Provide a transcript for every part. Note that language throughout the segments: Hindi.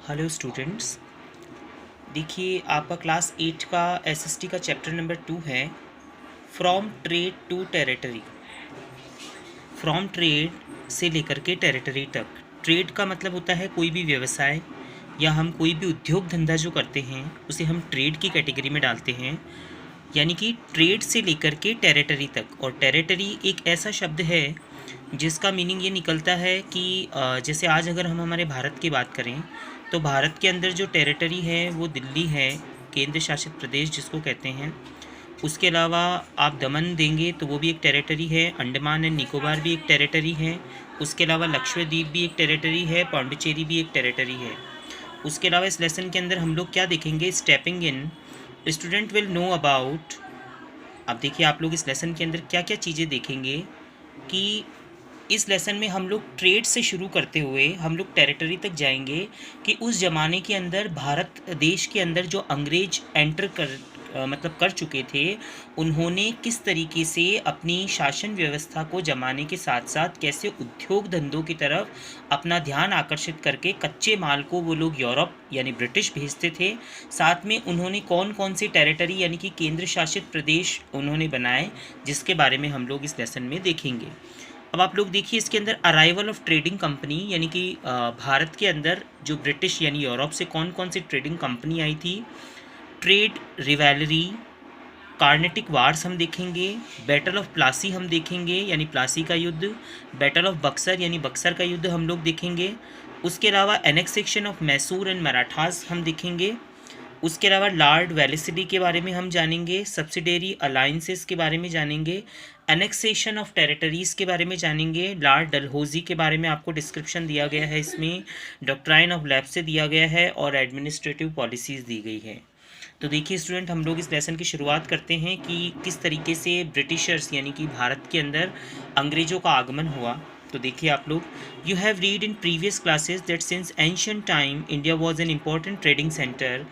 Hello students. देखिए आपका क्लास 8 का एसएसटी का चैप्टर नंबर 2 है from trade to territory. From trade से लेकर के टेरिटरी तक। ट्रेड का मतलब होता है कोई भी व्यवसाय या हम कोई भी उद्योग धंधा जो करते हैं उसे हम ट्रेड की कैटेगरी में डालते हैं, यानी कि ट्रेड से लेकर के टेरिटरी तक। और टेरिटरी एक ऐसा शब्द है जिसका मीनिंग ये निकलता है कि जैसे आज अगर हम हमारे भारत की बात करें तो भारत के अंदर जो टेरिटरी है वो दिल्ली है, केंद्र शासित प्रदेश जिसको कहते हैं। उसके अलावा आप दमन देंगे तो वो भी एक टेरिटरी है, अंडमान एंड निकोबार भी एक टेरिटरी है। उसके अलावा लक्षद्वीप भी एक टेरिटरी है, पौंडीचेरी भी एक टेरिटरी है। उसके अलावा इस लेसन के अंदर हम लोग क्या देखेंगे, stepping in student will know about. अब देखिए आप लोग इस लेसन के अंदर क्या क्या चीज़ें देखेंगे कि इस लेसन में हम लोग ट्रेड से शुरू करते हुए हम लोग टेरिटरी तक जाएंगे कि उस ज़माने के अंदर भारत देश के अंदर जो अंग्रेज एंटर कर चुके थे, उन्होंने किस तरीके से अपनी शासन व्यवस्था को जमाने के साथ साथ कैसे उद्योग धंधों की तरफ अपना ध्यान आकर्षित करके कच्चे माल को वो लोग यूरोप यानी ब्रिटिश भेजते थे। साथ में उन्होंने कौन कौन सी टेरिटरी यानी कि केंद्र शासित प्रदेश उन्होंने बनाए, जिसके बारे में हम लोग इस लेसन में देखेंगे। अब आप लोग देखिए इसके अंदर अराइवल ऑफ ट्रेडिंग कंपनी, यानी कि भारत के अंदर जो ब्रिटिश यानी यूरोप से कौन कौन सी ट्रेडिंग कंपनी आई थी, ट्रेड रिवैलरी, कार्नेटिक वार्स हम देखेंगे, बैटल ऑफ प्लासी हम देखेंगे यानी प्लासी का युद्ध, बैटल ऑफ बक्सर यानी बक्सर का युद्ध हम लोग देखेंगे। उसके अलावा annexation of Mysore and Marathas हम देखेंगे। उसके अलावा लॉर्ड वेलेस्ली के बारे में हम जानेंगे, सब्सिडेरी अलाइंसेस के बारे में जानेंगे, एनेक्सेशन ऑफ टेरिटरीज़ के बारे में जानेंगे, लॉर्ड डलहौजी के बारे में आपको डिस्क्रिप्शन दिया गया है, इसमें डॉक्ट्राइन ऑफ लैप्स दिया गया है और एडमिनिस्ट्रेटिव पॉलिसीज़ दी गई है। तो देखिए स्टूडेंट, हम लोग इस लेसन की शुरुआत करते हैं कि किस तरीके से ब्रिटिशर्स यानी कि भारत के अंदर अंग्रेज़ों का आगमन हुआ। तो देखिए आप लोग, you have read in previous classes that since ancient time India was an important trading centre.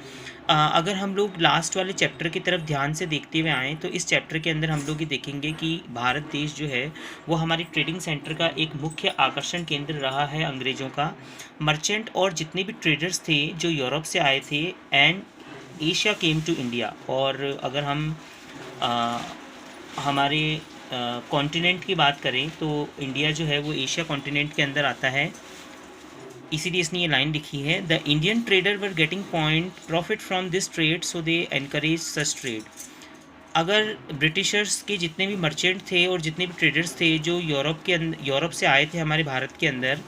अगर हम लोग लास्ट वाले चैप्टर की तरफ ध्यान से देखते हुए आएँ तो इस चैप्टर के अंदर हम लोग ये देखेंगे कि भारत देश जो है वो हमारी ट्रेडिंग सेंटर का एक मुख्य आकर्षण केंद्र रहा है अंग्रेज़ों का। मर्चेंट और जितने भी ट्रेडर्स थे जो यूरोप से आए थे and Asia came to India. और अगर हम हमारे कॉन्टिनेंट की बात करें तो इंडिया जो है वो एशिया कॉन्टिनेंट के अंदर आता है, इसीलिए इसने ये लाइन लिखी है, the Indian trader were getting point profit from this trade so they encourage such trade. अगर ब्रिटिशर्स के जितने भी मर्चेंट थे और जितने भी ट्रेडर्स थे जो यूरोप से आए थे हमारे भारत के अंदर,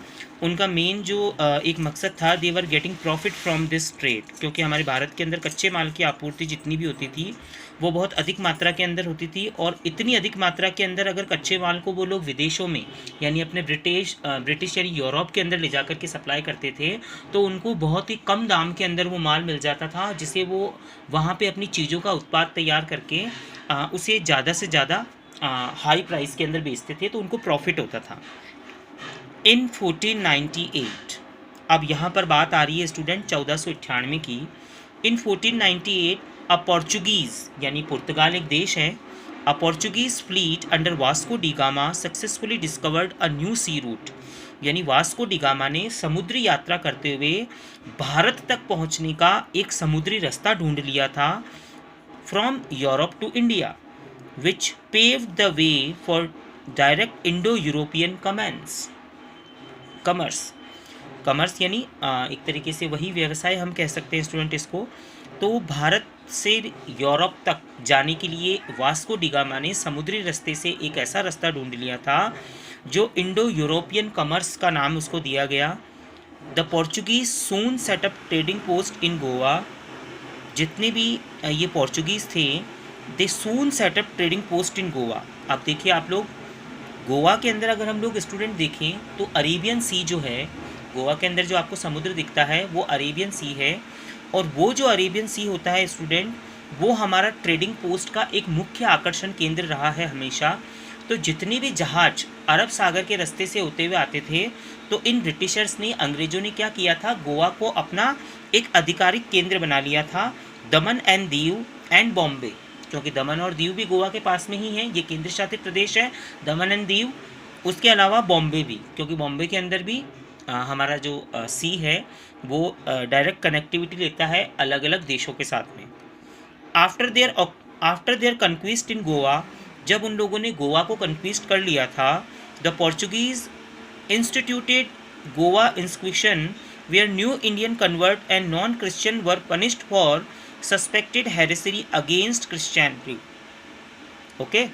उनका मेन जो एक मकसद था, they were getting profit from this trade, क्योंकि हमारे भारत के अंदर कच्चे माल की आपूर्ति जितनी भी होती थी वो बहुत अधिक मात्रा के अंदर होती थी। और इतनी अधिक मात्रा के अंदर अगर कच्चे माल को वो लोग विदेशों में यानी अपने ब्रिटिश यानी यूरोप के अंदर ले जाकर के सप्लाई करते थे तो उनको बहुत ही कम दाम के अंदर वो माल मिल जाता था, जिसे वो वहाँ पे अपनी चीज़ों का उत्पाद तैयार करके उसे ज़्यादा से ज़्यादा हाई प्राइस के अंदर बेचते थे, तो उनको प्रॉफिट होता था। इन 1498, अब यहाँ पर बात आ रही है स्टूडेंट 1498 की। इन 1498 अ पोर्चुगीज़ यानी पुर्तगाल एक देश है, a Portuguese fleet under Vasco da Gama successfully discovered a new sea route, यानी वास्को डी गामा ने समुद्री यात्रा करते हुए भारत तक पहुँचने का एक समुद्री रास्ता ढूंढ लिया था, from Europe to India, which paved the way for direct Indo European commerce यानी एक तरीके से वही व्यवसाय हम कह सकते हैं स्टूडेंट इसको। तो भारत से यूरोप तक जाने के लिए वास्को डी गामा ने समुद्री रास्ते से एक ऐसा रास्ता ढूंढ लिया था जो इंडो यूरोपियन कमर्स का नाम उसको दिया गया। The Portuguese soon set up trading post in Goa, जितने भी ये पोर्चुगीज़ थे they soon set up trading post in Goa. अब देखिए आप लोग, गोवा के अंदर अगर हम लोग स्टूडेंट देखें तो अरेबियन सी जो है, गोवा के अंदर जो आपको समुद्र दिखता है वो अरेबियन सी है, और वो जो अरेबियन सी होता है स्टूडेंट वो हमारा ट्रेडिंग पोस्ट का एक मुख्य आकर्षण केंद्र रहा है हमेशा। तो जितने भी जहाज अरब सागर के रास्ते से होते हुए आते थे तो इन ब्रिटिशर्स ने, अंग्रेज़ों ने क्या किया था, गोवा को अपना एक आधिकारिक केंद्र बना लिया था। दमन एंड दीव एंड बॉम्बे, क्योंकि दमन और दीव भी गोवा के पास में ही है, ये केंद्र शासित प्रदेश है दमन एंड दीव। उसके अलावा बॉम्बे भी, क्योंकि बॉम्बे के अंदर भी हमारा जो सी है वो डायरेक्ट कनेक्टिविटी लेता है अलग अलग देशों के साथ में। आफ्टर देयर कन्क्विस्ट इन गोवा, जब उन लोगों ने गोवा को कन्क्विस्ट कर लिया था, the Portuguese instituted Goa inscription where new Indian convert and non-Christian were punished for suspected heresy against Christianity. Okay.